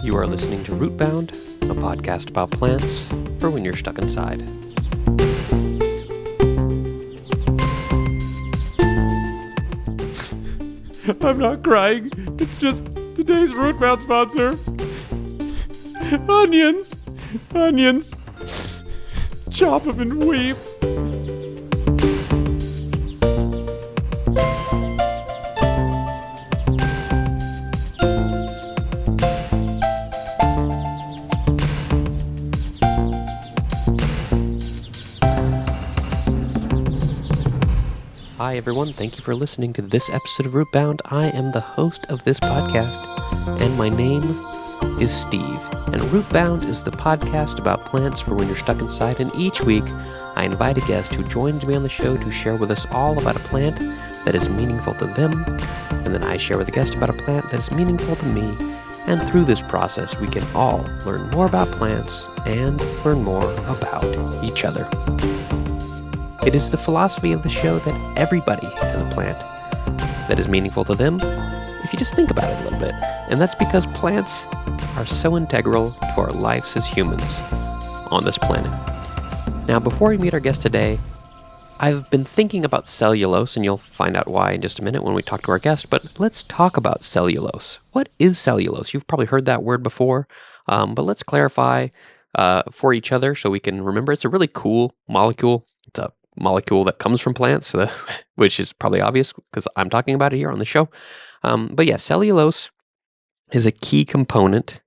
You are listening to Rootbound, a podcast about plants for when you're stuck inside. I'm not crying. It's just today's Rootbound sponsor. Onions. Onions. Chop them and weep. Hi everyone, thank you for listening to this episode of Rootbound. I am the host of this podcast, and my name is Steve. And Rootbound is the podcast about plants for when you're stuck inside, and each week I invite a guest who joins me on the show to share with us all about a plant that is meaningful to them, and then I share with the guest about a plant that is meaningful to me, and through this process we can all learn more about plants and learn more about each other. It is the philosophy of the show that everybody has a plant that is meaningful to them if you just think about it a little bit. And that's because plants are so integral to our lives as humans on this planet. Now, before we meet our guest today, I've been thinking about cellulose, and you'll find out why in just a minute when we talk to our guest, but let's talk about cellulose. What is cellulose? You've probably heard that word before, but let's clarify for each other so we can remember. It's a really cool molecule. It's a molecule that comes from plants, which is probably obvious because I'm talking about it here on the show. But yeah, cellulose is a key component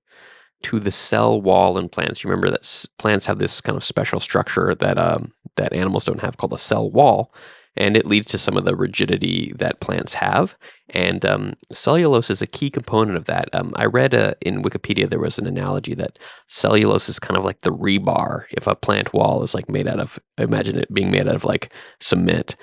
to the cell wall in plants. You remember that plants have this kind of special structure that animals don't have called a cell wall, and it leads to some of the rigidity that plants have. And cellulose is a key component of that. I read in Wikipedia there was an analogy that cellulose is kind of like the rebar. If a plant wall is like made out of, imagine it being made out of like cement,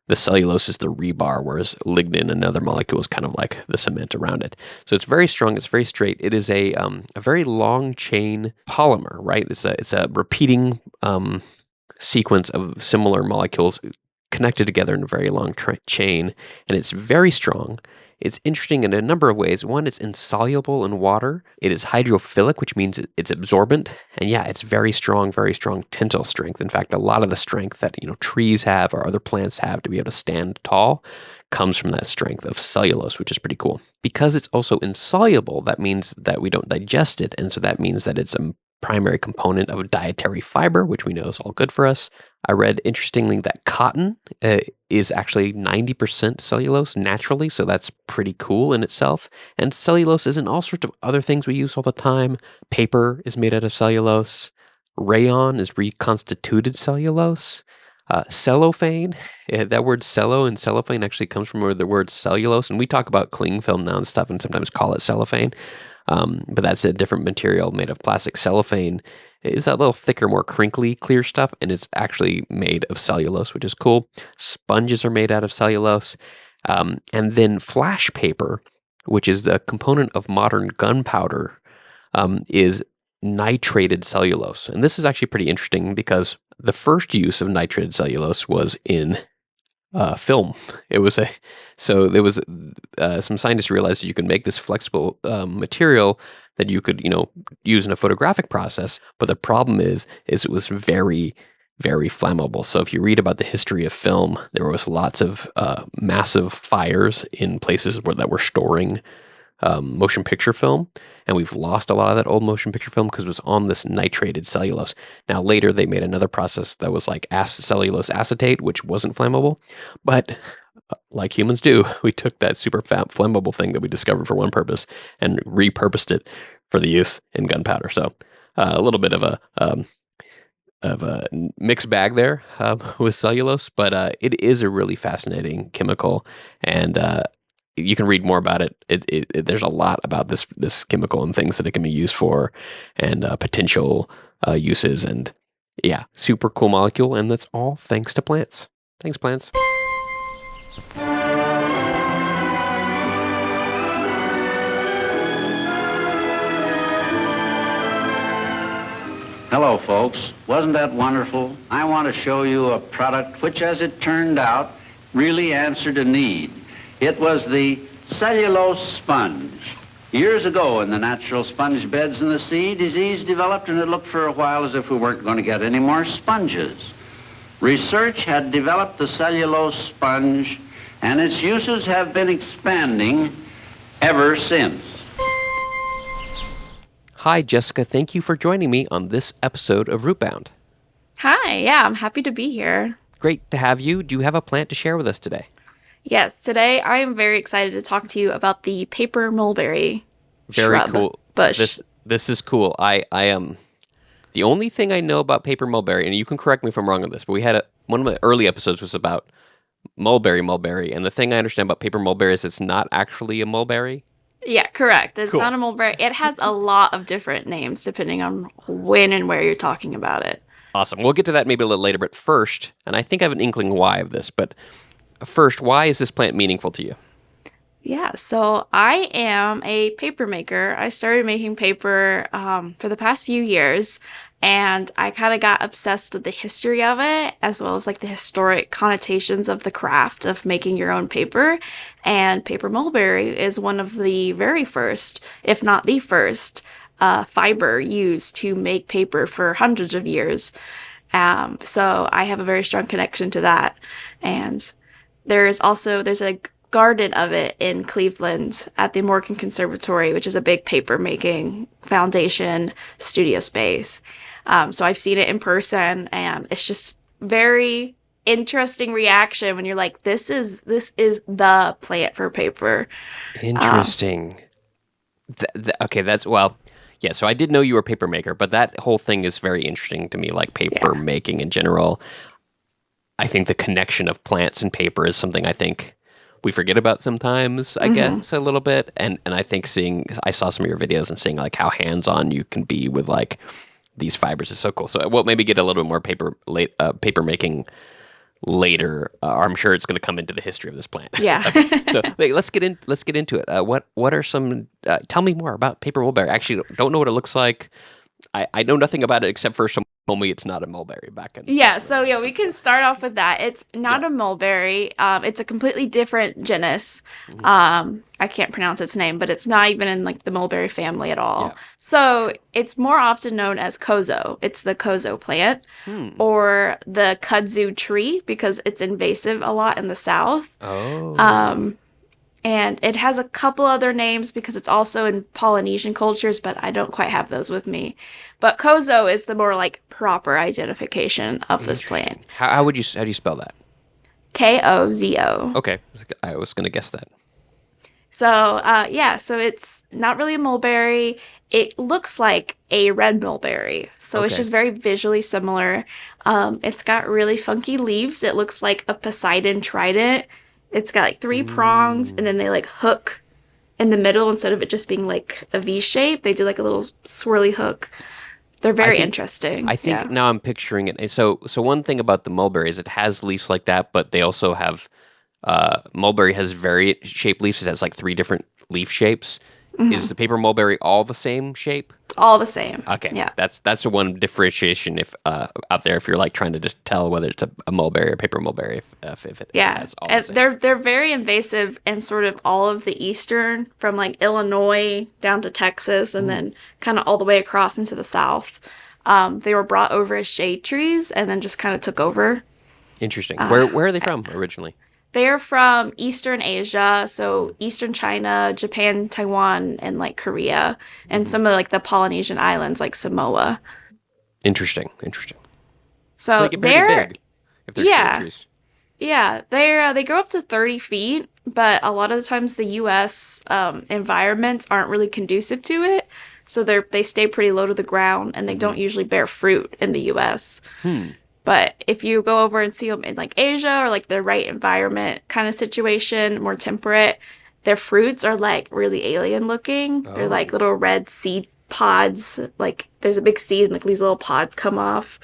the cellulose is the rebar, whereas lignin, another molecule, is kind of like the cement around it. So it's very strong, it's very straight. It is a very long chain polymer, right? It's a repeating sequence of similar molecules connected together in a very long chain, and it's very strong. It's interesting in a number of ways. One, it's insoluble in water. It is hydrophilic, which means it's absorbent. And yeah, it's very strong tensile strength. In fact, a lot of the strength that trees have or other plants have to be able to stand tall comes from that strength of cellulose, which is pretty cool. Because it's also insoluble, that means that we don't digest it, and so that means that it's a primary component of dietary fiber, which we know is all good for us. I read, interestingly, that cotton is actually 90% cellulose naturally, so that's pretty cool in itself. And cellulose is in all sorts of other things we use all the time. Paper is made out of cellulose. Rayon is reconstituted cellulose. Cellophane, that word cello and cellophane actually comes from the word cellulose, and we talk about cling film now and stuff and sometimes call it cellophane. But that's a different material made of plastic. Cellophane is that little thicker, more crinkly, clear stuff, and it's actually made of cellulose, which is cool. Sponges are made out of cellulose. And then flash paper, which is the component of modern gunpowder, is nitrated cellulose. And this is actually pretty interesting because the first use of nitrated cellulose was in film. Some scientists realized that you could make this flexible material that you could use in a photographic process, but the problem is it was very, very flammable. So if you read about the history of film, there was lots of massive fires in places that were storing motion picture film, and we've lost a lot of that old motion picture film because it was on this nitrated cellulose. Now later they made another process that was like cellulose acetate, which wasn't flammable, but like humans do, we took that super flammable thing that we discovered for one purpose and repurposed it for the use in gunpowder. So a little bit of a mixed bag there with cellulose, but it is a really fascinating chemical, and you can read more about it. There's a lot about this chemical and things that it can be used for, and potential uses, and yeah, super cool molecule, and that's all thanks to plants. Thanks, plants. Hello, folks. Wasn't that wonderful? I want to show you a product which, as it turned out, really answered a need. It was the cellulose sponge. Years ago in the natural sponge beds in the sea, disease developed and it looked for a while as if we weren't going to get any more sponges. Research had developed the cellulose sponge and its uses have been expanding ever since. Hi, Jessica. Thank you for joining me on this episode of Rootbound. Hi, yeah, I'm happy to be here. Great to have you. Do you have a plant to share with us today? Yes, today I am very excited to talk to you about the paper mulberry Very shrub cool. bush. This is cool. I am the only thing I know about paper mulberry, and you can correct me if I'm wrong on this, but we had one of the early episodes was about mulberry, and the thing I understand about paper mulberry is it's not actually a mulberry. Yeah, correct. It's Cool. not a mulberry. It has a lot of different names depending on when and where you're talking about it. Awesome. We'll get to that maybe a little later, but first, and I think I have an inkling why of this, but first, why is this plant meaningful to you? Yeah, so I am a paper maker. I started making paper for the past few years, and I kind of got obsessed with the history of it, as well as like the historic connotations of the craft of making your own paper. And paper mulberry is one of the very first, if not the first, fiber used to make paper for hundreds of years. So I have a very strong connection to that. And there's a garden of it in Cleveland at the Morgan Conservatory, which is a big paper making foundation studio space. So I've seen it in person, and it's just very interesting reaction when you're like, this is the plant for paper. Interesting. Okay, yeah, so I did know you were a paper maker, but that whole thing is very interesting to me, like paper making in general. I think the connection of plants and paper is something I think we forget about sometimes, I guess, a little bit. And I think I saw some of your videos and seeing like how hands-on you can be with like these fibers is so cool. So we'll maybe get a little bit more paper making later. I'm sure it's going to come into the history of this plant. Yeah. So let's get into it. What are some? Tell me more about paper mulberry. Actually, don't know what it looks like. I know nothing about it except for some told me it's not a mulberry back in. Yeah, so yeah, we can start off with that. It's not a mulberry. It's a completely different genus. I can't pronounce its name, but it's not even in like the mulberry family at all. Yeah. So it's more often known as kozo. It's the kozo plant or the kudzu tree because it's invasive a lot in the South. Oh. And it has a couple other names because it's also in Polynesian cultures, but I don't quite have those with me. But kozo is the more like proper identification of this plant. How do you spell that? Kozo. Okay, I was going to guess that. So so it's not really a mulberry. It looks like a red mulberry. So it's Okay. just very visually similar. It's got really funky leaves. It looks like a Poseidon trident. It's got like 3 prongs, and then they like hook in the middle instead of it just being like a V shape. They do like a little swirly hook. They're very interesting. I think now I'm picturing it. And so one thing about the mulberry is it has leaves like that, but they also have mulberry has very shaped leaves. It has like 3 different leaf shapes. Is the paper mulberry all the same shape? All the same. Okay, Yeah. that's the one differentiation if out there if you're like trying to just tell whether it's a mulberry or paper mulberry if it Yeah, has all the and same. they're very invasive in sort of all of the eastern, from like Illinois down to Texas, and then kind of all the way across into the South. They were brought over as shade trees, and then just kind of took over. Interesting. Where are they from originally? They're from Eastern Asia, so Eastern China, Japan, Taiwan, and like Korea, and some of like the Polynesian islands like Samoa. Interesting. So They get pretty they're big if they're shade trees. Yeah, they grow up to 30 feet, but a lot of the times the U.S. Environments aren't really conducive to it, so they stay pretty low to the ground, and they don't usually bear fruit in the U.S. But if you go over and see them in like Asia or like the right environment kind of situation, more temperate, their fruits are like really alien looking. They're like little red seed pods. Like there's a big seed and like these little pods come off.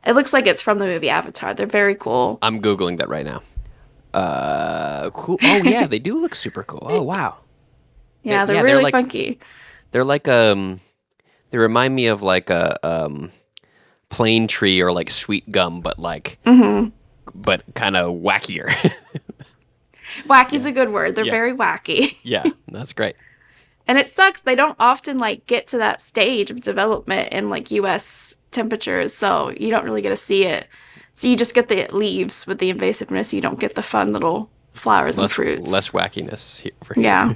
It looks like it's from the movie Avatar. They're very cool. I'm Googling that right now. Cool. Oh yeah, they do look super cool. Oh wow. Yeah, they're they're really like- funky. They're like they remind me of like a plane tree or like sweet gum, but like but kind of wackier. Wacky's a good word. They're Yeah. very wacky. Yeah, that's great. And it sucks. They don't often like get to that stage of development in like US temperatures, so you don't really get to see it. So you just get the leaves with the invasiveness. You don't get the fun little flowers and fruits. Less wackiness here. Yeah.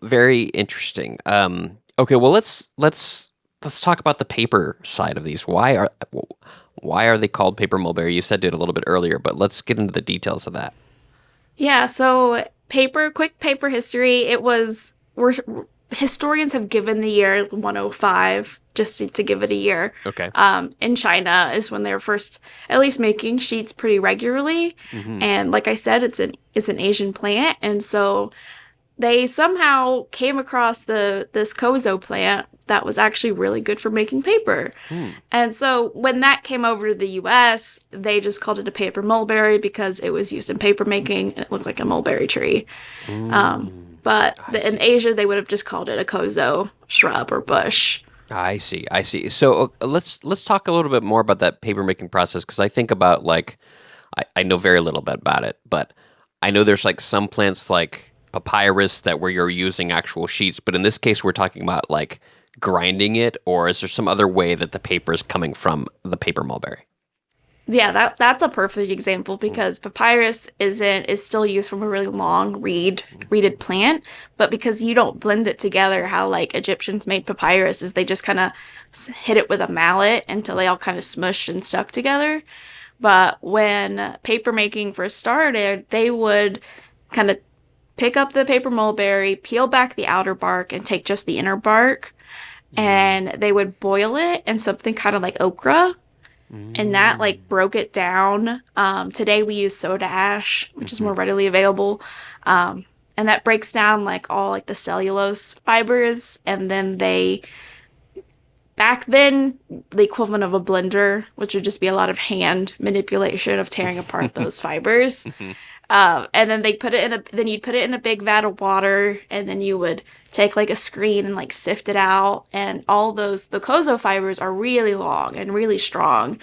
Very interesting. Okay, well let's talk about the paper side of these. Why are they called paper mulberry? You said it a little bit earlier, but let's get into the details of that. Yeah, so quick paper history. Historians have given the year 105 just to give it a year. Okay. In China is when they were first at least making sheets pretty regularly. And like I said, it's an Asian plant, and so they somehow came across this kozo plant that was actually really good for making paper. And so when that came over to the US, they just called it a paper mulberry because it was used in paper making and it looked like a mulberry tree. But in Asia, they would have just called it a kozo shrub or bush. I see. So let's talk a little bit more about that paper making process, because I think about like I know very little bit about it, but I know there's like some plants like papyrus that where you're using actual sheets, but in this case we're talking about like grinding it, or is there some other way that the paper is coming from the paper mulberry? Yeah, that's a perfect example because papyrus is still used from a really long reeded plant, but because you don't blend it together, how like Egyptians made papyrus is they just kind of hit it with a mallet until they all kind of smushed and stuck together. But when paper making first started, they would kind of pick up the paper mulberry, peel back the outer bark, and take just the inner bark, and they would boil it in something kind of like okra. And that like broke it down. Today we use soda ash, which is more readily available. And that breaks down like all like the cellulose fibers. And then back then, the equivalent of a blender, which would just be a lot of hand manipulation of tearing apart those fibers. And then you'd put it in a big vat of water, and then you would take like a screen and like sift it out, and the kozo fibers are really long and really strong,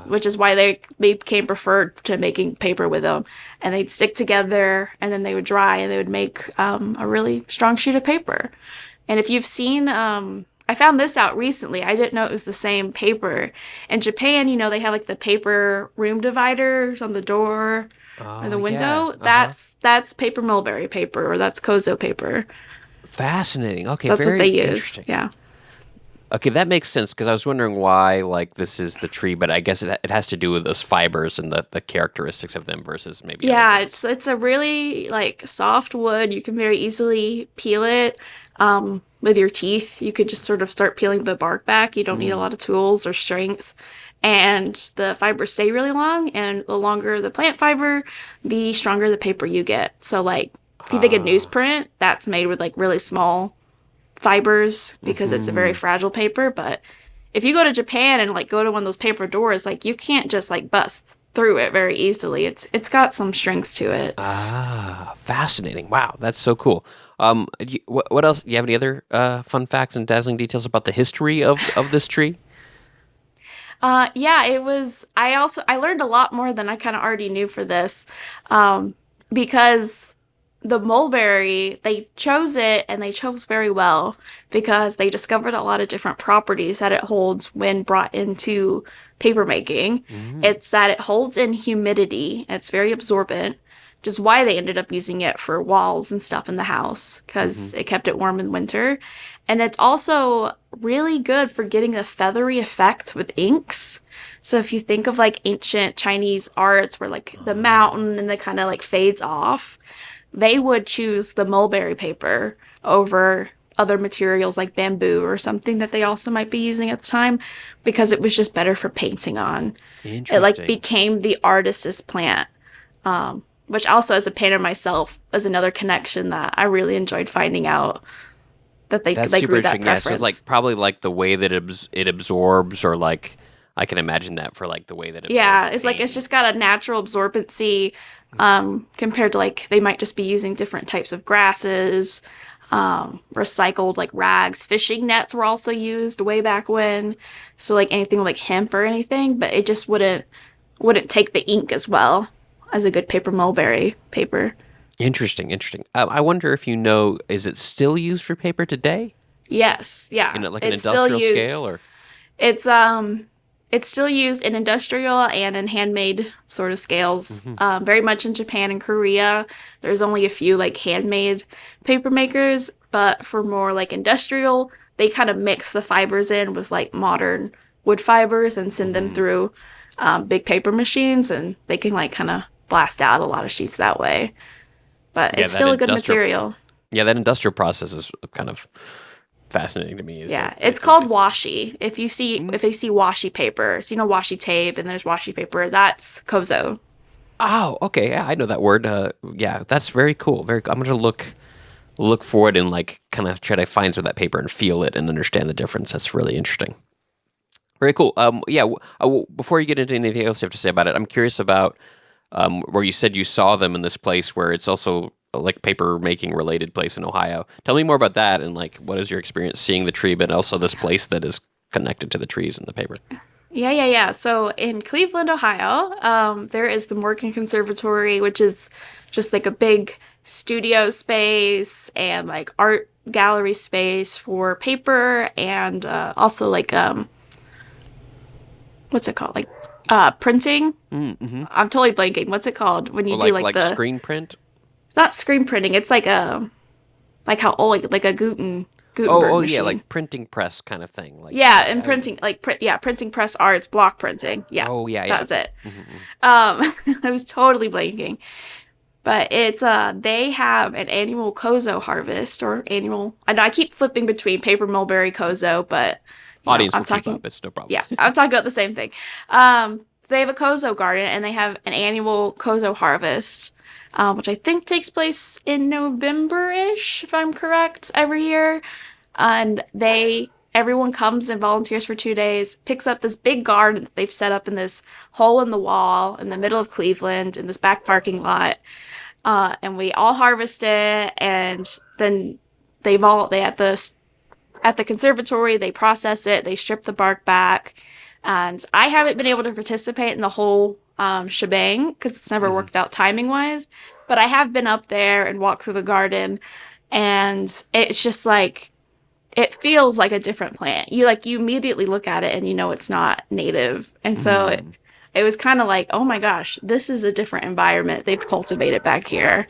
which is why they became preferred to making paper with them. And they'd stick together, and then they would dry, and they would make a really strong sheet of paper. And if you've seen, I found this out recently. I didn't know it was the same paper. In Japan, they have like the paper room dividers on the door. Or the window. Yeah. That's paper mulberry paper, or that's kozo paper. Fascinating. Okay, so that's very what they use. Interesting. Yeah. Okay, that makes sense, because I was wondering why like this is the tree, but I guess it has to do with those fibers and the characteristics of them versus maybe. Yeah, it's a really like soft wood. You can very easily peel it with your teeth. You could just sort of start peeling the bark back. You don't need a lot of tools or strength. And the fibers stay really long, and the longer the plant fiber, the stronger the paper you get. So, like, if you think of newsprint, that's made with, like, really small fibers because it's a very fragile paper. But if you go to Japan and, like, go to one of those paper doors, like, you can't just, like, bust through it very easily. It's got some strength to it. Fascinating. Wow, that's so cool. What else? Do you have any other fun facts and dazzling details about the history of this tree? Yeah, it was, I learned a lot more than I kind of already knew for this, because the mulberry, they chose it, and they chose very well because they discovered a lot of different properties that it holds when brought into paper making. It's that it holds in humidity, it's very absorbent, which is why they ended up using it for walls and stuff in the house, because it kept it warm in winter. And it's also really good for getting a feathery effect with inks. So if you think of like ancient Chinese arts where like the mountain and it kind of like fades off, they would choose the mulberry paper over other materials like bamboo or something that they also might be using at the time, because it was just better for painting on. It like became the artist's plant, which also as a painter myself is another connection that I really enjoyed finding out. That they That's like super that interesting. Yeah, preference. so like probably like the way that it absorbs, or like I can imagine that for like the way that it. Yeah, it's like it's just got a natural absorbency compared to like they might just be using different types of grasses, recycled like rags. Fishing nets were also used way back when, so like anything like hemp or anything, but it just wouldn't take the ink as well as a good paper mulberry paper. Interesting, interesting. I wonder if you know, is it still used for paper today? Yes, yeah. In like an It's still industrial used. scale, or? It's it's still used in industrial and in handmade sort of scales. Hmm. Very much in Japan and Korea. There's only a few like handmade paper makers, but for more like industrial, they kind of mix the fibers in with like modern wood fibers and send them Hmm. through big paper machines, and they can like kind of blast out a lot of sheets that way. But Yeah, it's that still a good industrial. material. Yeah, that industrial process is kind of fascinating to me. Is Yeah, that it's it's called it's washi. If you see washi paper, so you know washi tape and there's washi paper, that's kozo. Oh, okay. Yeah, I know that word. Yeah, that's very cool. Very. I'm gonna look for it and like kind of try to find some of that paper and feel it and understand the difference. That's really interesting. Very cool. Yeah. Before you get into anything else you have to say about it, I'm curious about where you said you saw them in this place where it's also like paper making related place in Ohio. Tell me more about that and like what is your experience seeing the tree, but also this place that is connected to the trees and the paper. Yeah. So in Cleveland, Ohio, there is the Morgan Conservatory, which is just like a big studio space and like art gallery space for paper and also like what's it called? Like printing. Mm-hmm. I'm totally blanking. What's it called when you Or do like like the screen print. it's not screen printing, it's like a like how old like a Gutenberg Oh yeah, machine. like printing press kind of thing. Like Yeah, and printing like printing press arts, block printing. Yeah, oh yeah, yeah. that's Okay. it. Mm-hmm. I was totally blanking. But it's they have an annual kozo harvest or annual. I know I keep flipping between paper mulberry kozo, but Audience I'm will keep talking. up. It's no problem. Yeah, I'm talking about the same thing. They have a kozo garden and they have an annual kozo harvest, which I think takes place in November-ish, if I'm correct, every year. And everyone comes and volunteers for 2 days, picks up this big garden that they've set up in this hole in the wall in the middle of Cleveland in this back parking lot, and we all harvest it, and then they at the conservatory they process it, they strip the bark back, and I haven't been able to participate in the whole shebang because it's never Hmm. worked out timing wise, but I have been up there and walked through the garden, and it's just like it feels like a different plant. You immediately look at it and you know it's not native, and so Mm. it was kind of like, oh my gosh, this is a different environment they've cultivated back here,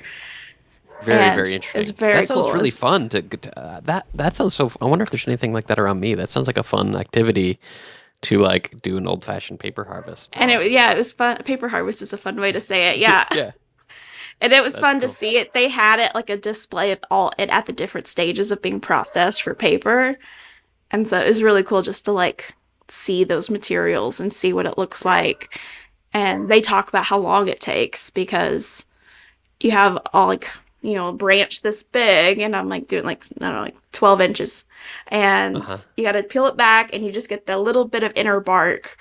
Very, very and it's interesting. very That sounds cool. really fun. That sounds so. I wonder if there's anything like that around me. That sounds like a fun activity to like do an old fashioned paper harvest. And it was fun. Paper harvest is a fun way to say it, yeah. Yeah, And it was that's fun to cool. see it. They had it like a display of all it at the different stages of being processed for paper, and so it was really cool just to like see those materials and see what it looks like. And they talk about how long it takes because you have all like a branch this big, and I'm like doing like I don't know, like 12 inches, Uh and huh. you got to peel it back and you just get the little bit of inner bark.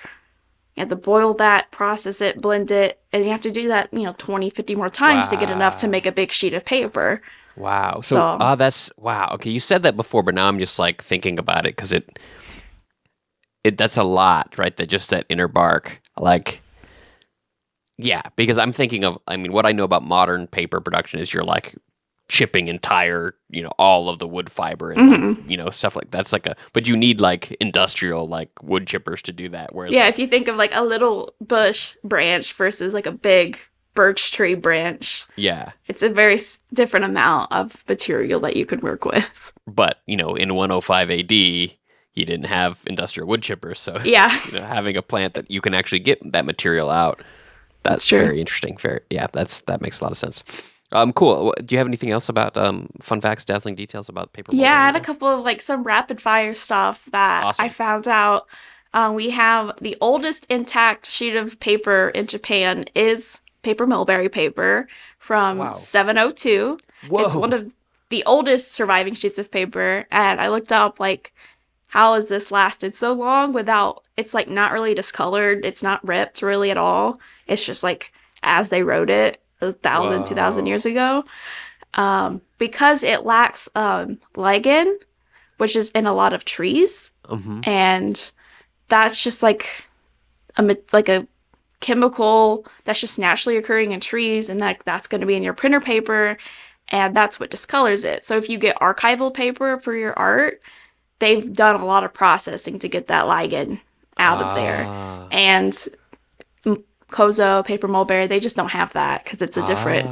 You have to boil that, process it, blend it, and you have to do that 20, 50 more times to get enough to make Wow. a big sheet of paper. Wow. So, So that's wow. Okay, you said that before, but now I'm just like thinking about it because it that's a lot, right? That just that inner bark, like yeah. Because I'm thinking of, I mean, what I know about modern paper production is you're like chipping entire, all of the wood fiber and like, mhm. stuff like that's like a. But you need like industrial like wood chippers to do that. Whereas Yeah, if like you think of like a little bush branch versus like a big birch tree branch, yeah, it's a very different amount of material that you could work with. but in 105 AD. You didn't have industrial wood chippers, so Yeah, having a plant that you can actually get that material out. that's That's true. very interesting. Very, yeah, that makes a lot of sense. Cool. Do you have anything else about fun facts, dazzling details about paper Yeah, I mulberry had a there? couple of like some rapid fire stuff that I Awesome. found out. We have the oldest intact sheet of paper in Japan is paper mulberry paper from Wow. 702. It's one Whoa. of the oldest surviving sheets of paper, and I looked up like how has this lasted so long without it's like not really discolored, it's not ripped really at all. It's just like as they wrote it 1,000, 2,000 years Whoa. ago. Because it lacks lichen, which is in a lot of trees, Mm-hmm. and that's just like like a chemical that's just naturally occurring in trees, and that's going to be in your printer paper, and that's what discolors it. So if you get archival paper for your art, they've done a lot of processing to get that ligand out of there. And Kozo, paper mulberry, they just don't have that because it's a different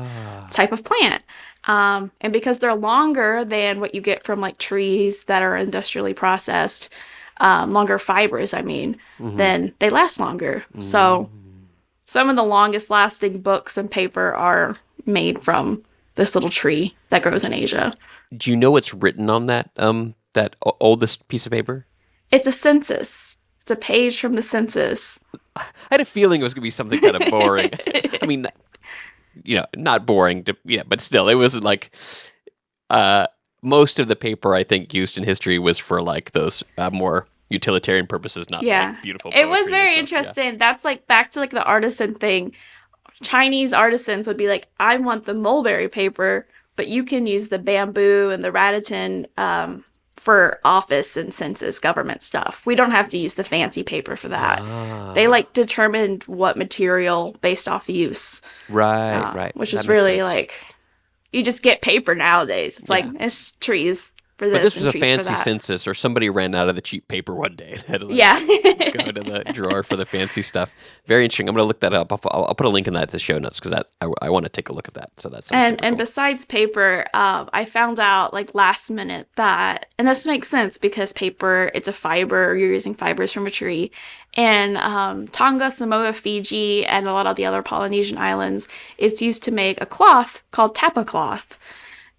type of plant. And because they're longer than what you get from like trees that are industrially processed, longer fibers, then they last longer. So some of the longest lasting books and paper are made from this little tree that grows in Asia. Do you know what's written on that oldest piece of paper? It's a census. It's a page from the census. I had a feeling it was going to be something kind of boring. I mean, not boring, but still, it was like most of the paper I think used in history was for like those more utilitarian purposes, not like beautiful poetry. It was very interesting. Yeah. That's like back to like the artisan thing. Chinese artisans would be like, I want the mulberry paper, but you can use the bamboo and the rattan for office and census government stuff. We don't have to use the fancy paper for that. They like determined what material based off use. Right. Which is really like, you just get paper nowadays. It's like, it's trees for this. But this and was a trees for fancy that. census, or somebody ran out of the cheap paper one day and had to go to the drawer for the fancy stuff. Very interesting. I'm going to look that up. I'll put a link in that to the show notes because I want to take a look at that. So that's and cool. Besides paper, I found out like last minute that, and this makes sense because paper, it's a fiber. You're using fibers from a tree. And Tonga, Samoa, Fiji, and a lot of the other Polynesian islands, it's used to make a cloth called tapa cloth.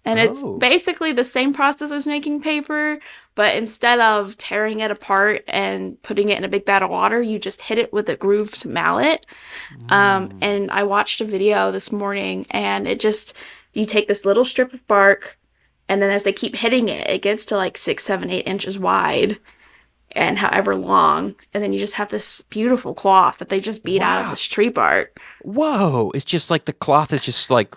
And it's basically the same process as making paper, but instead of tearing it apart and putting it in a big vat of water, you just hit it with a grooved mallet. And I watched a video this morning, and you take this little strip of bark, and then as they keep hitting it, it gets to like 6, 7, 8 inches wide and however long. And then you just have this beautiful cloth that they just beat out of this tree bark. Whoa. It's just like the cloth is just like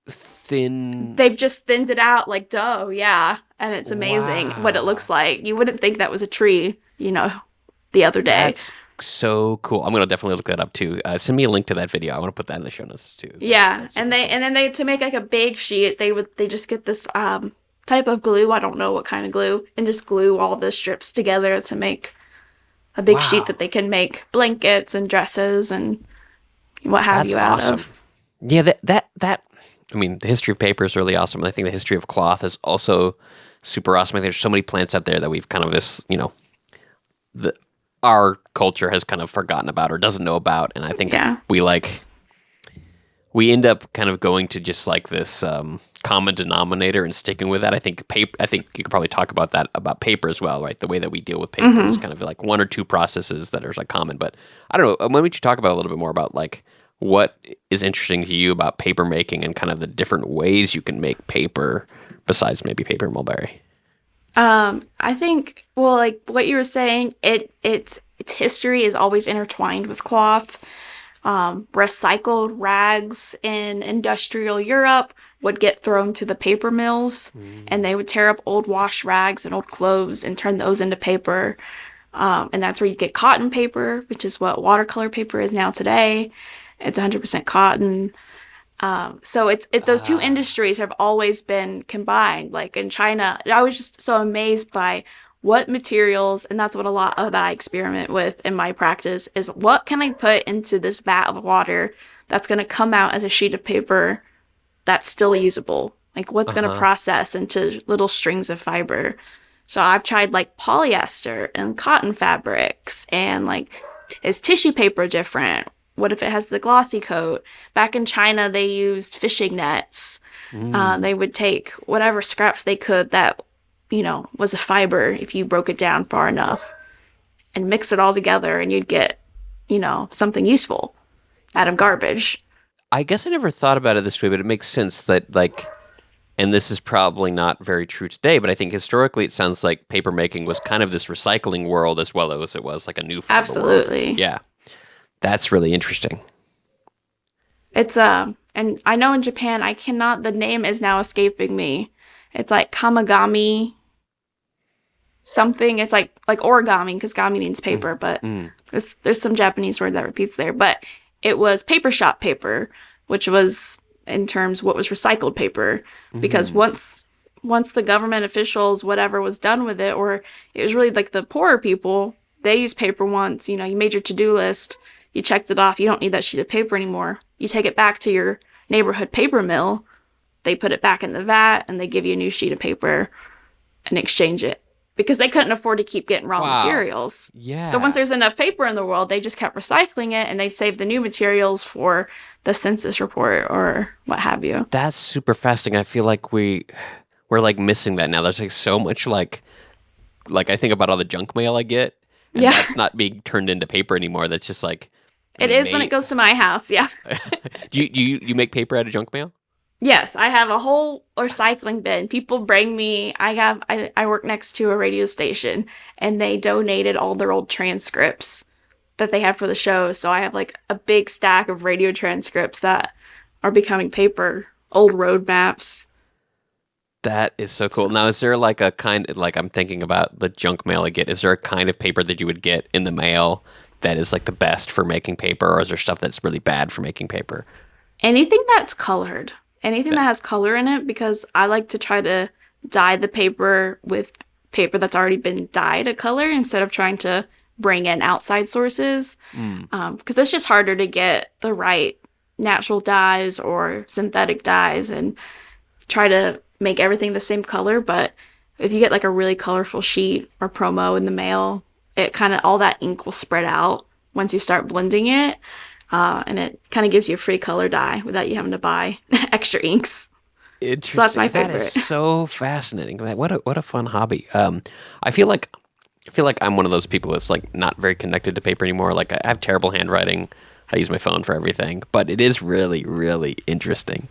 thin. They've just thinned it out like dough, and it's amazing what it looks like. You wouldn't think that was a tree, the other day. That's so cool. I'm gonna definitely look that up too. Send me a link to that video. I want to put that in the show notes too. That's and then they to make like a big sheet, they just get this type of glue. I don't know what kind of glue, and just glue all the strips together to make a big sheet that they can make blankets and dresses and what have you out of. Yeah, that. I mean, the history of paper is really awesome. I think the history of cloth is also super awesome. I think there's so many plants out there that we've kind of our culture has kind of forgotten about or doesn't know about. And I think we end up kind of going to just like this common denominator and sticking with that. I think you could probably talk about that about paper as well, right? The way that we deal with paper is kind of like one or two processes that are like common. But I don't know. Why don't you talk about a little bit more about like what is interesting to you about paper making and kind of the different ways you can make paper besides maybe paper mulberry? I think, well, like what you were saying, its history is always intertwined with cloth. Recycled rags in industrial Europe would get thrown to the paper mills, and they would tear up old wash rags and old clothes and turn those into paper. And that's where you get cotton paper, which is what watercolor paper is now today. It's 100% cotton. So those two industries have always been combined. Like in China, I was just so amazed by what materials, and that's what a lot of that I experiment with in my practice, is what can I put into this vat of water that's going to come out as a sheet of paper that's still usable? Like what's going to process into little strings of fiber? So I've tried like polyester and cotton fabrics, and like, is tissue paper different? What if it has the glossy coat? Back in China, they used fishing nets. They would take whatever scraps they could that, was a fiber if you broke it down far enough and mix it all together, and you'd get, something useful out of garbage. I guess I never thought about it this way, but it makes sense that like, and this is probably not very true today, but I think historically it sounds like paper making was kind of this recycling world as well as it was like a new fiber Absolutely. world. Yeah. That's really interesting. It's and I know in Japan the name is now escaping me. It's like kamigami something. It's like origami, because gami means paper, but there's some Japanese word that repeats there. But it was paper shop paper, which was in terms what was recycled paper, because once the government officials, whatever was done with it, or it was really like the poorer people, they used paper once, you made your to-do list, you checked it off, you don't need that sheet of paper anymore. You take it back to your neighborhood paper mill, they put it back in the vat, and they give you a new sheet of paper and exchange it. Because they couldn't afford to keep getting raw materials. Yeah. So once there's enough paper in the world, they just kept recycling it, and they'd save the new materials for the census report or what have you. That's super fascinating. I feel like we're like missing that now. There's like so much like I think about all the junk mail I get, and that's not being turned into paper anymore. That's just like it is when it goes to my house. Yeah. do you make paper out of junk mail? Yes, I have a whole recycling bin. People bring me, I work next to a radio station, and they donated all their old transcripts that they had for the show. So I have like a big stack of radio transcripts that are becoming paper, old road maps. That is so cool. Now, is there like a kind of, like I'm thinking about the junk mail I get, is there a kind of paper that you would get in the mail that is like the best for making paper, or is there stuff that's really bad for making paper? Anything that's colored. Anything that has color in it, because I like to try to dye the paper with paper that's already been dyed a color instead of trying to bring in outside sources. Because it's just harder to get the right natural dyes or synthetic dyes and try to make everything the same color. But if you get like a really colorful sheet or promo in the mail, it kind of, all that ink will spread out once you start blending it. And it kind of gives you a free color dye without you having to buy extra inks. Interesting. So that's my favorite. That is so fascinating. What a fun hobby. I feel like I'm one of those people that's like not very connected to paper anymore. Like I have terrible handwriting. I use my phone for everything, but it is really, really interesting.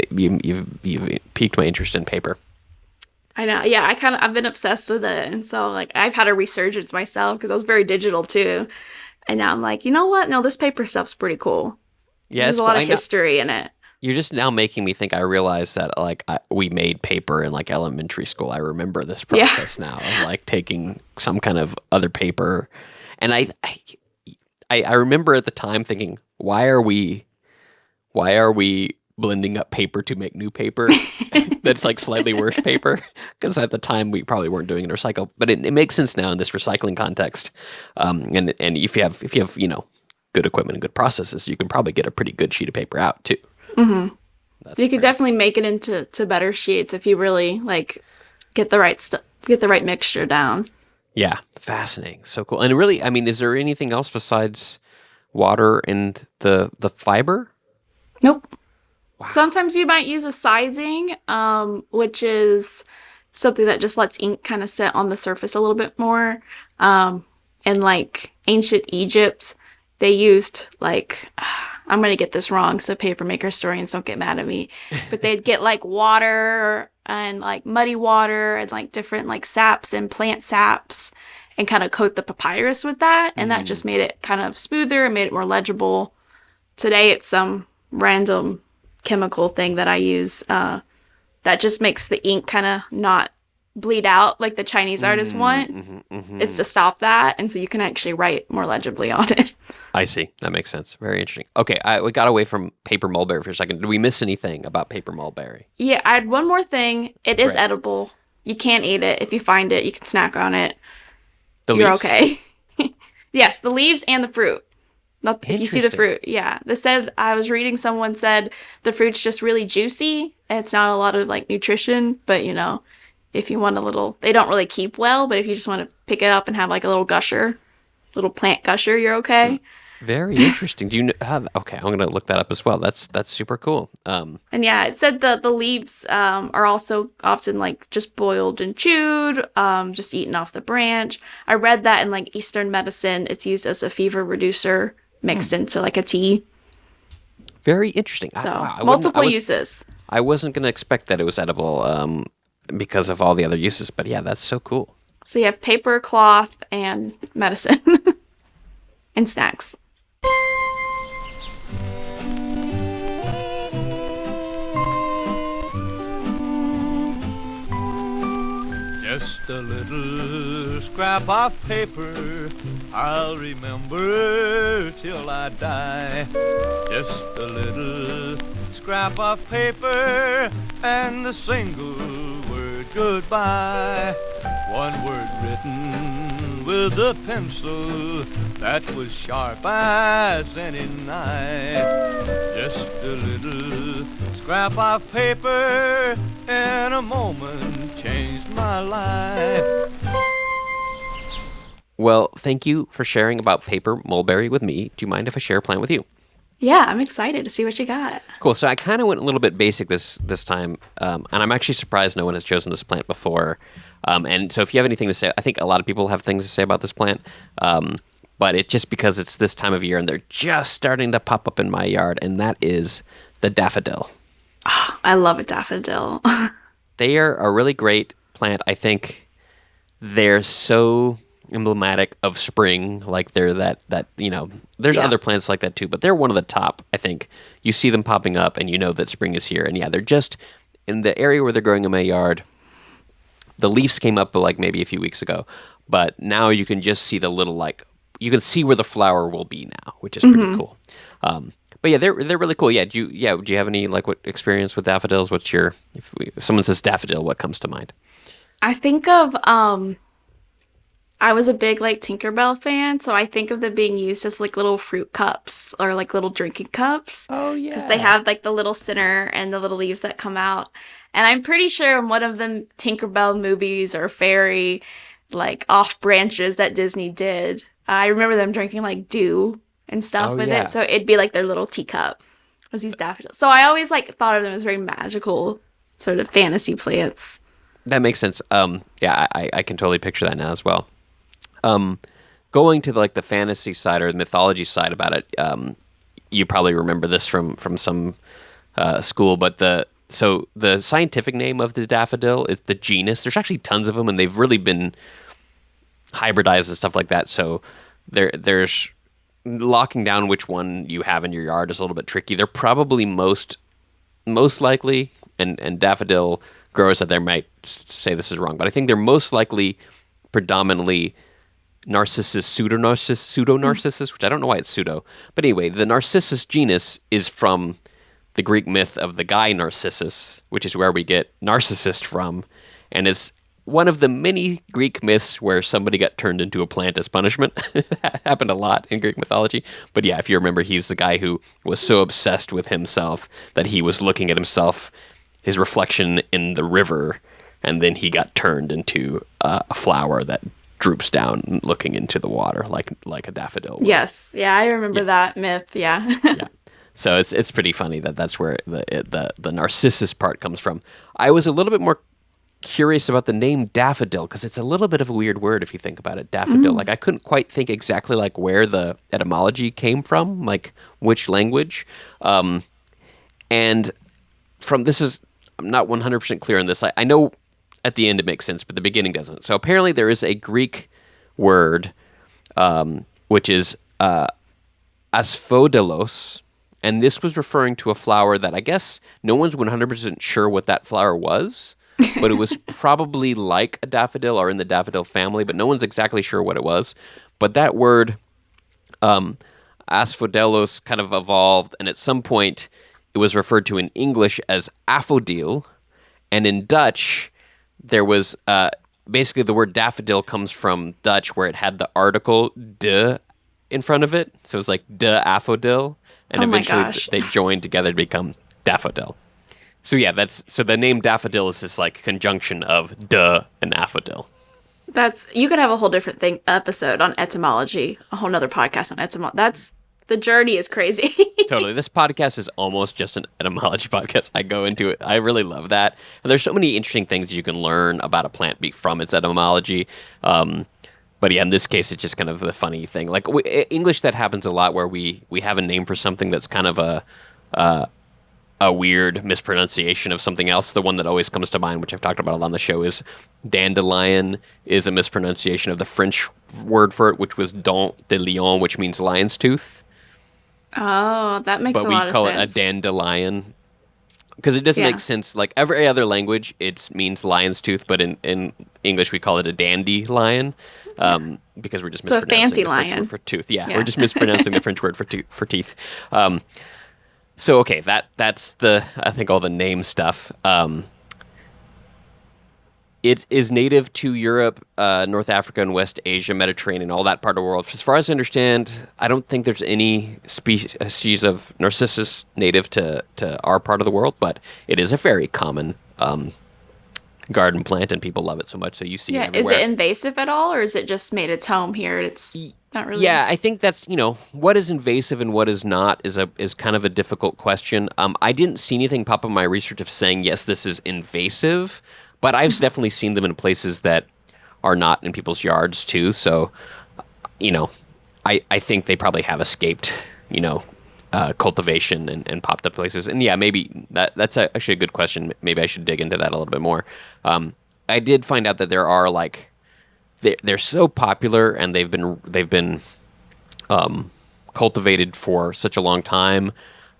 You've piqued my interest in paper. I know. Yeah, I've been obsessed with it. And so like I've had a resurgence myself because I was very digital too. And now I'm like, you know what? No, this paper stuff's pretty cool. Yeah, there's a lot of history in it. You're just now making me think. I realize that like we made paper in like elementary school. I remember this process now of like taking some kind of other paper, and I remember at the time thinking, why are we blending up paper to make new paper that's like slightly worse paper? Because at the time we probably weren't doing it in recycle, but it makes sense now in this recycling context. And if you have good equipment and good processes, you can probably get a pretty good sheet of paper out too. Mm-hmm. You could definitely make it into better sheets if you really like get the right stuff, get the right mixture down. Yeah, fascinating, so cool. And really, I mean, is there anything else besides water and the fiber? Nope. Wow. Sometimes you might use a sizing, which is something that just lets ink kind of sit on the surface a little bit more. In like ancient Egypt, they used like, I'm going to get this wrong, so paper maker historians don't get mad at me, but they'd get like water and like muddy water and like different like saps and plant saps and kind of coat the papyrus with that. And that just made it kind of smoother and made it more legible. Today, it's some random chemical thing that I use that just makes the ink kind of not bleed out like the Chinese artists want. It's to stop that, and so you can actually write more legibly on it. I see. That makes sense. Very interesting. Okay, we got away from paper mulberry for a second. Did we miss anything about paper mulberry? Yeah, I had one more thing. It is edible. You can eat it. If you find it, you can snack on it. You're okay. Yes, the leaves and the fruit. Not if you see the fruit. Yeah. I was reading, someone said the fruit's just really juicy. It's not a lot of like nutrition, but if you want a little, they don't really keep well, but if you just want to pick it up and have like a little gusher, little plant gusher, you're okay. Very interesting. Do you have? Okay, I'm gonna look that up as well. That's super cool. And yeah, it said the leaves are also often like just boiled and chewed, just eaten off the branch. I read that in like Eastern medicine, it's used as a fever reducer mixed into like a tea. Very interesting. So multiple uses. I wasn't gonna expect that it was edible because of all the other uses, but yeah, that's so cool. So you have paper, cloth, and medicine and snacks. Just a little scrap of paper I'll remember till I die. Just a little scrap of paper and the single word goodbye. One word written with a pencil that was sharp as any knife. Just a little scrap of paper in a moment changed my life. Well, thank you for sharing about paper mulberry with me. Do you mind if I share a plant with you? Yeah, I'm excited to see what you got. Cool. So I kind of went a little bit basic this time, and I'm actually surprised no one has chosen this plant before. And so if you have anything to say, I think a lot of people have things to say about this plant, but it's just because it's this time of year and they're just starting to pop up in my yard, and that is the daffodil. Oh, I love a daffodil. They are a really great plant. I think they're so emblematic of spring. Like they're that there's other plants like that too, but they're one of the top. I think you see them popping up and you know that spring is here. And yeah, they're just in the area where they're growing in my yard. The leaves came up like maybe a few weeks ago, but now you can just see the little you can see where the flower will be now, which is pretty cool. But yeah, they're really cool. Yeah, do you have any what experience with daffodils? What's your if someone says daffodil, what comes to mind? I think of I was a big Tinkerbell fan, so I think of them being used as little fruit cups or little drinking cups. Oh yeah, because they have the little center and the little leaves that come out. And I'm pretty sure in one of the Tinkerbell movies or fairy off branches that Disney did, I remember them drinking dew and stuff with it. So it'd be their little teacup was these daffodils. So I always thought of them as very magical sort of fantasy plants. That makes sense. Yeah, I can totally picture that now as well. Going to the fantasy side or the mythology side about it, you probably remember this from some school, but the scientific name of the daffodil is the genus. There's actually tons of them, and they've really been hybridized and stuff like that. So there's locking down which one you have in your yard is a little bit tricky. They're probably most likely, and daffodil growers out there might say this is wrong, but I think they're most likely predominantly Narcissus, pseudo-Narcissus, which I don't know why it's pseudo. But anyway, the Narcissus genus is from the Greek myth of the guy Narcissus, which is where we get narcissist from, and is one of the many Greek myths where somebody got turned into a plant as punishment. It happened a lot in Greek mythology. But yeah, if you remember, he's the guy who was so obsessed with himself that he was looking at himself, his reflection in the river, and then he got turned into a flower that droops down looking into the water like a daffodil would. Yes. Yeah, I remember that myth. Yeah. Yeah. So it's pretty funny that's where the Narcissus part comes from. I was a little bit more curious about the name daffodil because it's a little bit of a weird word if you think about it. Daffodil. I couldn't quite think exactly where the etymology came from, which language. And from this is I'm not 100% clear on this. I know at the end it makes sense, but the beginning doesn't. So apparently there is a Greek word, which is asphodelos, and this was referring to a flower that I guess no one's 100% sure what that flower was, but it was probably like a daffodil or in the daffodil family, but no one's exactly sure what it was. But that word, asphodelos, kind of evolved, and at some point it was referred to in English as affodil, and in Dutch there was basically the word daffodil comes from Dutch where it had the article de in front of it. So it was de affodil. And eventually they joined together to become daffodil. So yeah, so the name daffodil is this conjunction of de and affodil. You could have a whole different episode on etymology, a whole nother podcast on etymology. The journey is crazy. Totally. This podcast is almost just an etymology podcast. I go into it. I really love that. And there's so many interesting things you can learn about a plant from its etymology. But yeah, in this case, it's just kind of the funny thing. English, that happens a lot where we have a name for something that's kind of a weird mispronunciation of something else. The one that always comes to mind, which I've talked about a lot on the show, is dandelion is a mispronunciation of the French word for it, which was dent de lion, which means lion's tooth. Oh, that makes a lot of sense. But we call it a dandelion. because it doesn't Yeah. make sense. Like every other language, it means lion's tooth, but in English we call it a dandelion, because we're just So a mispronouncing fancy the French lion. word for tooth. Yeah, Yeah. we're just mispronouncing the French word for teeth. So okay, that's I think all the name stuff. It is native to Europe, North Africa, and West Asia, Mediterranean, all that part of the world. As far as I understand, I don't think there's any species of Narcissus native to our part of the world, but it is a very common garden plant, and people love it so much, so you see it Yeah. everywhere. Is it invasive at all, or is it just made its home here? It's not really. Yeah, I think that's, what is invasive and what is not is kind of a difficult question. I didn't see anything pop up in my research of saying, yes, this is invasive, but I've definitely seen them in places that are not in people's yards too. So, I think they probably have escaped, cultivation and popped up places. And yeah, maybe that's actually a good question. Maybe I should dig into that a little bit more. I did find out that there are they're so popular and they've been cultivated for such a long time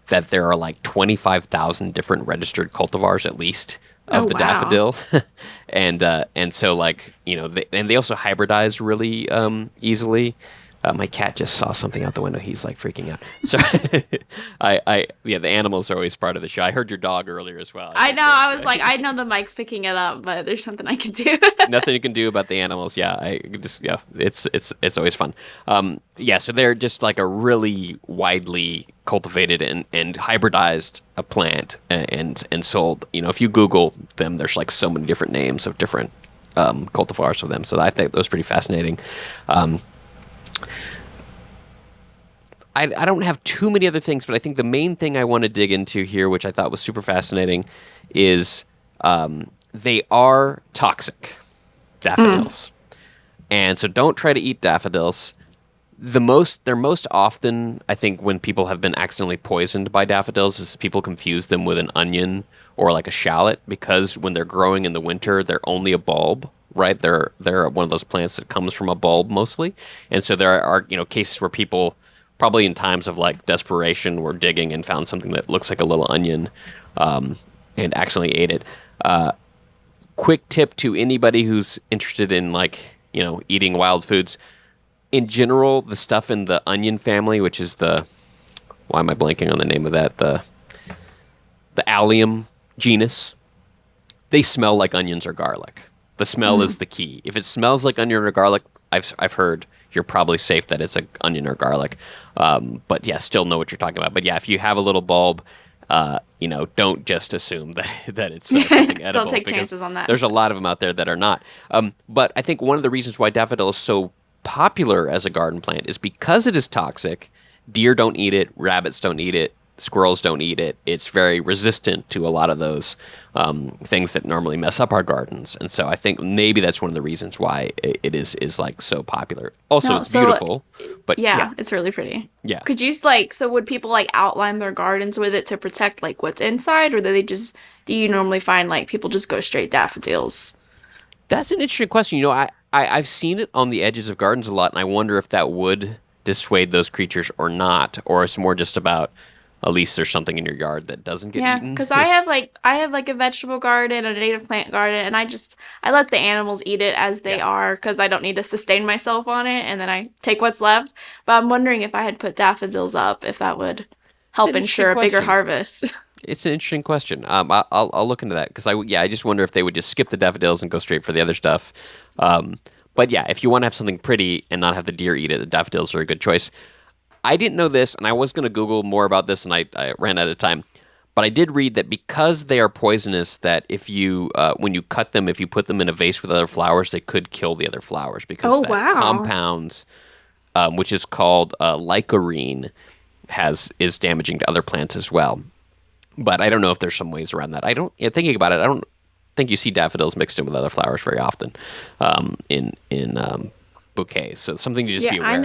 that there are like 25,000 different registered cultivars at least of Oh, the wow. daffodil, and so they also hybridize really easily. My cat just saw something out the window. He's like freaking out. So, the animals are always part of the show. I heard your dog earlier as well. I know. I was like, I know the mic's picking it up, but there's nothing I can do. Nothing you can do about the animals. Yeah, it's always fun. So they're just like a really widely cultivated and hybridized a plant and sold. If you Google them, there's like so many different names of different cultivars of them. So I think that was pretty fascinating. I don't have too many other things, but I think the main thing I want to dig into here, which I thought was super fascinating, is they are toxic, daffodils. And so don't try to eat daffodils. They're most often, I think, when people have been accidentally poisoned by daffodils, is people confuse them with an onion or like a shallot, because when they're growing in the winter, they're only a bulb, right? They're one of those plants that comes from a bulb mostly. And so there are, cases where people, probably in times of like desperation, were digging and found something that looks like a little onion, and accidentally ate it. Quick tip to anybody who's interested in eating wild foods. In general, the stuff in the onion family, which is why am I blanking on the name of that? The allium genus. They smell like onions or garlic. The smell is the key. If it smells like onion or garlic, I've heard you're probably safe that it's an onion or garlic. But yeah, still know what you're talking about. But yeah, if you have a little bulb, don't just assume that it's something edible. Don't take because chances on that. There's a lot of them out there that are not. But I think one of the reasons why daffodil is so popular as a garden plant is because it is toxic. Deer don't eat it. Rabbits don't eat it. Squirrels don't eat it. It's very resistant to a lot of those things that normally mess up our gardens. And so I think maybe that's one of the reasons why it is like so popular. Also, No, it's so, beautiful. But yeah, it's really pretty. Yeah. Could you so would people outline their gardens with it to protect what's inside, or do you normally find people just go straight daffodils? That's an interesting question. I've seen it on the edges of gardens a lot, and I wonder if that would dissuade those creatures or not, or it's more just about at least there's something in your yard that doesn't get eaten. Because I have a vegetable garden, a native plant garden, and I let the animals eat it as they are, because I don't need to sustain myself on it, and then I take what's left. But I'm wondering if I had put daffodils up, if that would help an interesting ensure a bigger question. harvest. It's an interesting question. I'll look into that, because I just wonder if they would just skip the daffodils and go straight for the other stuff. But yeah, if you want to have something pretty and not have the deer eat it, the daffodils are a good choice. I didn't know this, and I was going to Google more about this, and I ran out of time. But I did read that because they are poisonous, that if you, when you cut them, if you put them in a vase with other flowers, they could kill the other flowers, because Oh, that wow. compound, which is called lycorine, is damaging to other plants as well. But I don't know if there's some ways around that. Thinking about it, I don't think you see daffodils mixed in with other flowers very often in bouquets. So something to just be aware I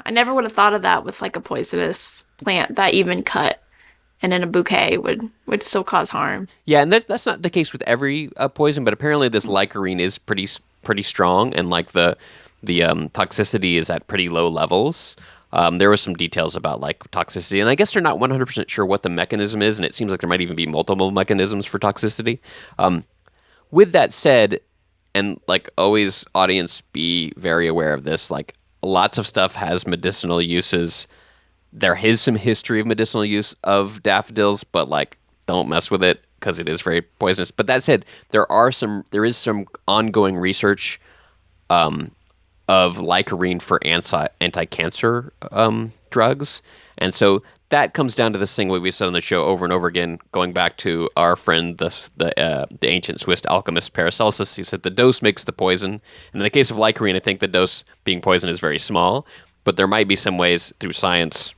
never would have thought of that with a poisonous plant that even cut and in a bouquet would still cause harm. Yeah, and that's not the case with every poison, but apparently this lycorine is pretty strong, and the toxicity is at pretty low levels. There was some details about like toxicity, and I guess they're not 100% sure what the mechanism is, and it seems like there might even be multiple mechanisms for toxicity. With that said, and like always, audience, be very aware of this. Like lots of stuff has medicinal uses. There is some history of medicinal use of daffodils, but like don't mess with it because it is very poisonous. But that said, there is some ongoing research of licorine for anti-cancer drugs. And so that comes down to this thing we said on the show over and over again, going back to our friend, the ancient Swiss alchemist Paracelsus. He said the dose makes the poison. And in the case of licorine, I think the dose being poison is very small, but there might be some ways through science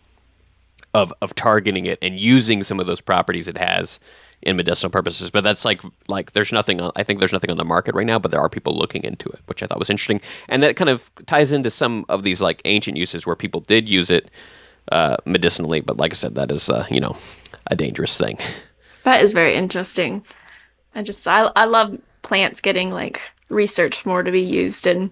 of targeting it and using some of those properties it has in medicinal purposes. But that's like there's nothing on, I think there's nothing on the market right now, but there are people looking into it, which I thought was interesting. And that kind of ties into some of these like ancient uses where people did use it medicinally. But like I said, that is, a dangerous thing. That is very interesting. I love plants getting like researched more to be used in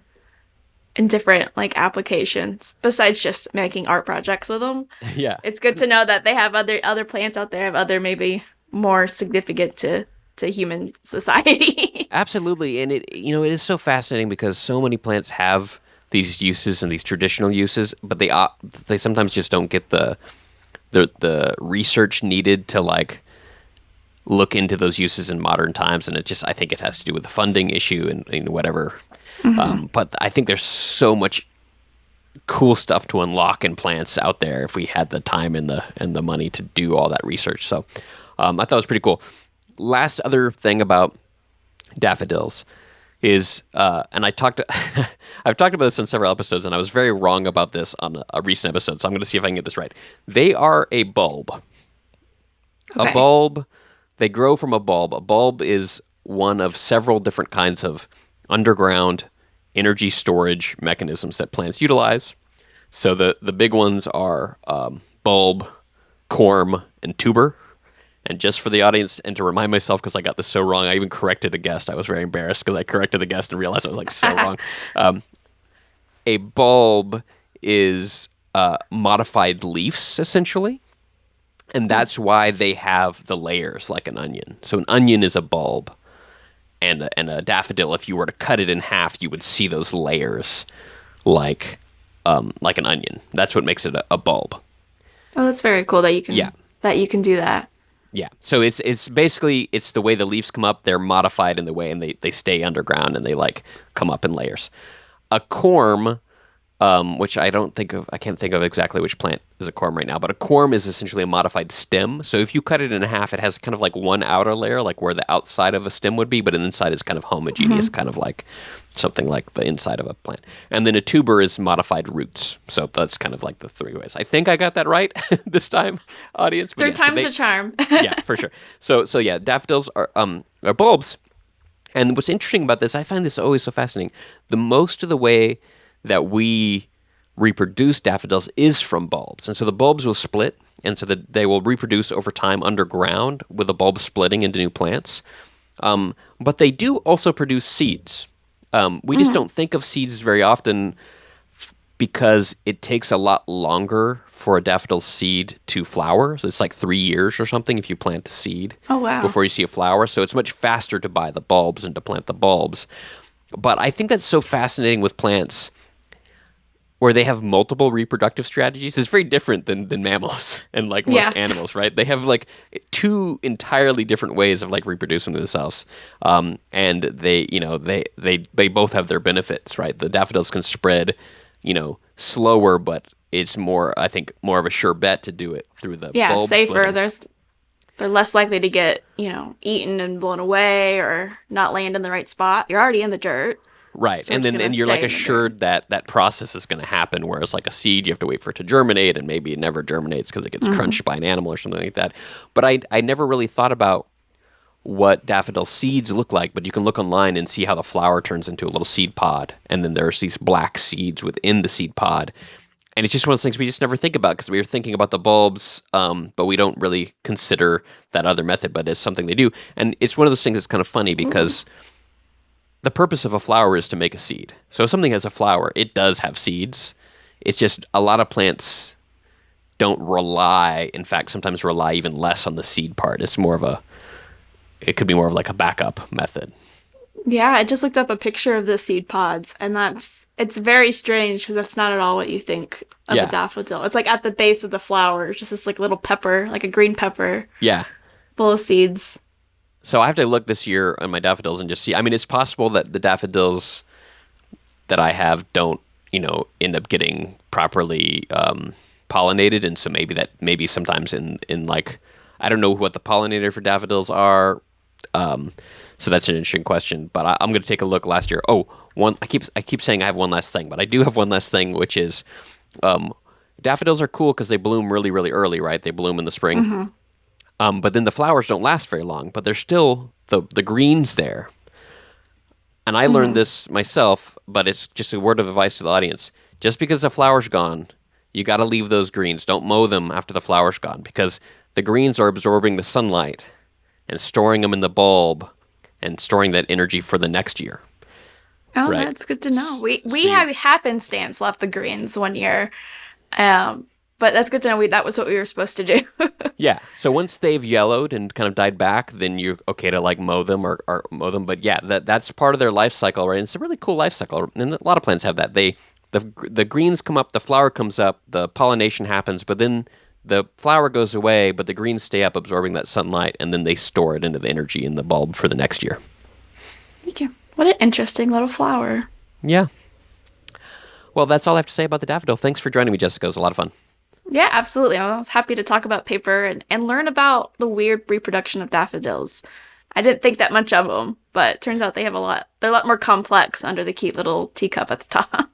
different like applications besides just making art projects with them. Yeah. It's good to know that they have other plants out there, have other maybe more significant to human society. Absolutely. And it is so fascinating because so many plants have these uses and these traditional uses, but they sometimes just don't get the research needed to like look into those uses in modern times. And I think it has to do with the funding issue and whatever. Mm-hmm. But I think there's so much cool stuff to unlock in plants out there if we had the time and the money to do all that research. So I thought it was pretty cool. Last other thing about daffodils is, and I've talked about this in several episodes, and I was very wrong about this on a recent episode, so I'm going to see if I can get this right. They are a bulb. Okay. A bulb, they grow from a bulb. A bulb is one of several different kinds of underground energy storage mechanisms that plants utilize. So the big ones are bulb, corm, and tuber. And just for the audience, and to remind myself, because I got this so wrong, I even corrected a guest. I was very embarrassed because I corrected the guest and realized I was like so wrong. A bulb is modified leaves, essentially. And that's why they have the layers like an onion. So an onion is a bulb. And a daffodil, if you were to cut it in half, you would see those layers like an onion. That's what makes it a bulb. Oh, that's very cool that you can do that. Yeah. So it's basically the way the leaves come up. They're modified in the way, and they stay underground, and they like come up in layers. A corm, which I can't think of exactly which plant is a corm right now, but a corm is essentially a modified stem. So if you cut it in half, it has kind of like one outer layer, like where the outside of a stem would be, but inside is kind of homogeneous, kind of like something like the inside of a plant. And then a tuber is modified roots. So that's kind of like the three ways. I think I got that right this time, audience. Third time's a charm. Yeah, for sure. So yeah, daffodils are bulbs. And what's interesting about this, I find this always so fascinating. The most of the way that we reproduce daffodils is from bulbs. And so the bulbs will split, and so that they will reproduce over time underground with the bulbs splitting into new plants. But they do also produce seeds. We just don't think of seeds very often because it takes a lot longer for a daffodil seed to flower. So it's like 3 years or something if you plant a seed before you see a flower. So it's much faster to buy the bulbs and to plant the bulbs. But I think that's so fascinating with plants where they have multiple reproductive strategies. It's very different than mammals and like most animals, right? They have like two entirely different ways of like reproducing themselves. And they both have their benefits, right? The daffodils can spread, slower, but it's I think more of a sure bet to do it through the bulb safer. splitting. They're less likely to get, eaten and blown away or not land in the right spot. You're already in the dirt. Right. So and you're like assured that process is going to happen, whereas like a seed, you have to wait for it to germinate, and maybe it never germinates because it gets crunched by an animal or something like that. But I never really thought about what daffodil seeds look like, but you can look online and see how the flower turns into a little seed pod, and then there's these black seeds within the seed pod. And it's just one of those things we just never think about because we were thinking about the bulbs, but we don't really consider that other method, but it's something they do. And it's one of those things that's kind of funny because the purpose of a flower is to make a seed. So if something has a flower, it does have seeds It's just a lot of plants don't rely, in fact, sometimes rely even less on the seed part. It could be more of like a backup method. Yeah, I just looked up a picture of the seed pods, and it's very strange because that's not at all what you think of Yeah. a daffodil. It's like at the base of the flower, just this like little pepper, like a green pepper, Yeah. full of seeds. So I have to look this year on my daffodils and just see. I mean, it's possible that the daffodils that I have don't, end up getting properly pollinated, and so maybe sometimes in like, I don't know what the pollinator for daffodils are. So that's an interesting question. But I'm going to take a look last year. Oh, I keep saying I have one last thing, but I do have one last thing, which is daffodils are cool because they bloom really, really early, right? They bloom in the spring. But then the flowers don't last very long, but there's still the green's there. And I learned this myself, but it's just a word of advice to the audience. Just because the flower's gone, you got to leave those greens. Don't mow them after the flower's gone, because the greens are absorbing the sunlight and storing them in the bulb and storing that energy for the next year. Oh, Right. that's good to know. We have happenstance left the greens one year, but that's good to know. That was what we were supposed to do. Yeah. So once they've yellowed and kind of died back, then you're okay to like mow them or mow them. But yeah, that's part of their life cycle, right? And it's a really cool life cycle, and a lot of plants have that. The greens come up, the flower comes up, the pollination happens, but then the flower goes away, but the greens stay up absorbing that sunlight, and then they store it into the energy in the bulb for the next year. Thank you. What an interesting little flower. Yeah. Well, that's all I have to say about the daffodil. Thanks for joining me, Jessica. It was a lot of fun. Yeah, absolutely. I was happy to talk about paper and learn about the weird reproduction of daffodils. I didn't think that much of them, but it turns out they're a lot more complex under the cute little teacup at the top.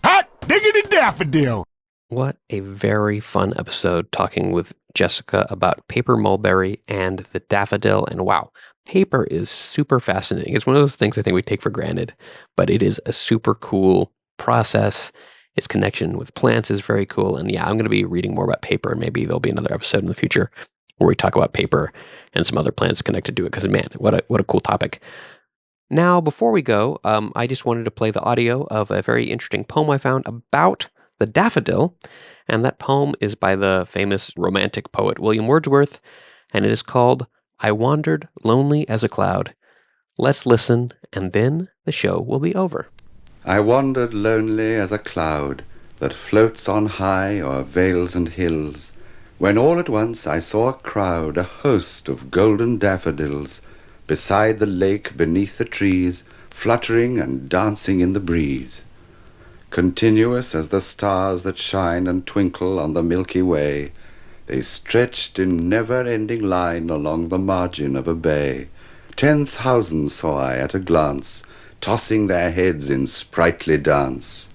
Hot diggity daffodil! What a very fun episode talking with Jessica about paper mulberry and the daffodil. And wow, paper is super fascinating. It's one of those things I think we take for granted, but it is a super cool process. Its connection with plants is very cool. And yeah, I'm going to be reading more about paper, and maybe there'll be another episode in the future where we talk about paper and some other plants connected to it, because man, what a cool topic. Now, before we go, I just wanted to play the audio of a very interesting poem I found about the daffodil, and that poem is by the famous romantic poet William Wordsworth, and it is called I Wandered Lonely as a Cloud. Let's listen, and then the show will be over. I wandered lonely as a cloud that floats on high o'er vales and hills, when all at once I saw a crowd, a host of golden daffodils, beside the lake beneath the trees, fluttering and dancing in the breeze. Continuous as the stars that shine and twinkle on the Milky Way, they stretched in never-ending line along the margin of a bay. 10,000 saw I at a glance, tossing their heads in sprightly dance.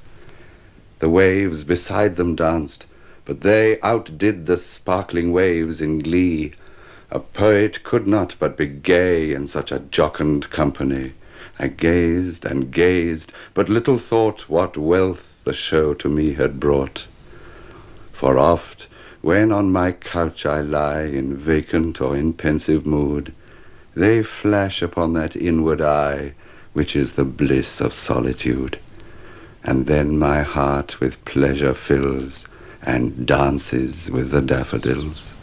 The waves beside them danced, but they outdid the sparkling waves in glee. A poet could not but be gay in such a jocund company. I gazed and gazed, but little thought what wealth the show to me had brought. For oft, when on my couch I lie in vacant or in pensive mood, they flash upon that inward eye, which is the bliss of solitude. And then my heart with pleasure fills, and dances with the daffodils.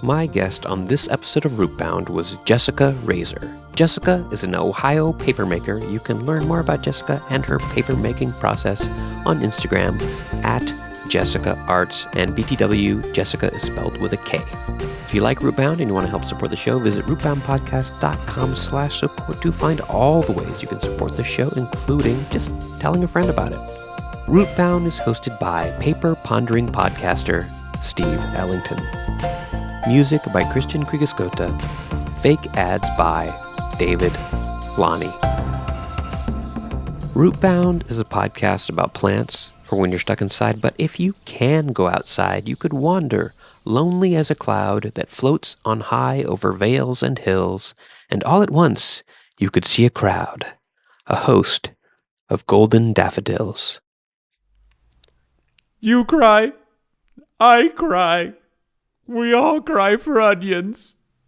My guest on this episode of Rootbound was Jessica Razor. Jessica is an Ohio papermaker. You can learn more about Jessica and her papermaking process on Instagram at Jessica Arts, and BTW, Jessica is spelled with a K. If you like Rootbound and you want to help support the show, visit rootboundpodcast.com/support to find all the ways you can support the show, including just telling a friend about it. Rootbound is hosted by paper pondering podcaster Steve Ellington. Music by Christian Kriegesgota. Fake ads by David Lonnie. Rootbound is a podcast about plants for when you're stuck inside, but if you can go outside, you could wander lonely as a cloud that floats on high over vales and hills, and all at once you could see a crowd, a host of golden daffodils. You cry. I cry. We all cry for onions.